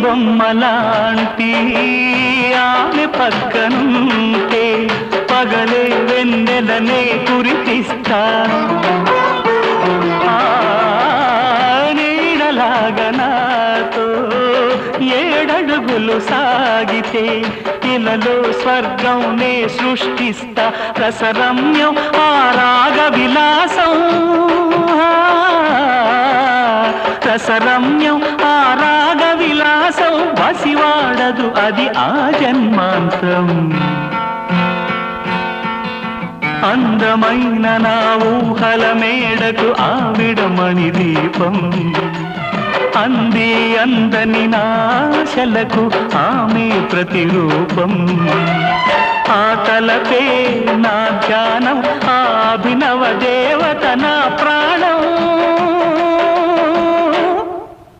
బొమ్మలాంటి ఆమె పక్కనుంటే పగలే వెన్నెలనే కురిపిస్తా నీడలాగా నాతో ఏడడుగులు సాగితే ఇలలో స్వర్గం నే సృష్టిస్తా రసరమ్యం ఆ రాగ విలాసం రసరమ్యం ఆ రాగ విలాసం వసివాడదు అది ఆ జన్మాంతం అందమైన నా ఊహల మేడకు ఆవిడమణి దీపం అంది అందని నాశలకు ఆమె ప్రతిరూపం ఆ తలపే నా ధ్యానం ఆ అభినవ దేవత నా ప్రాణం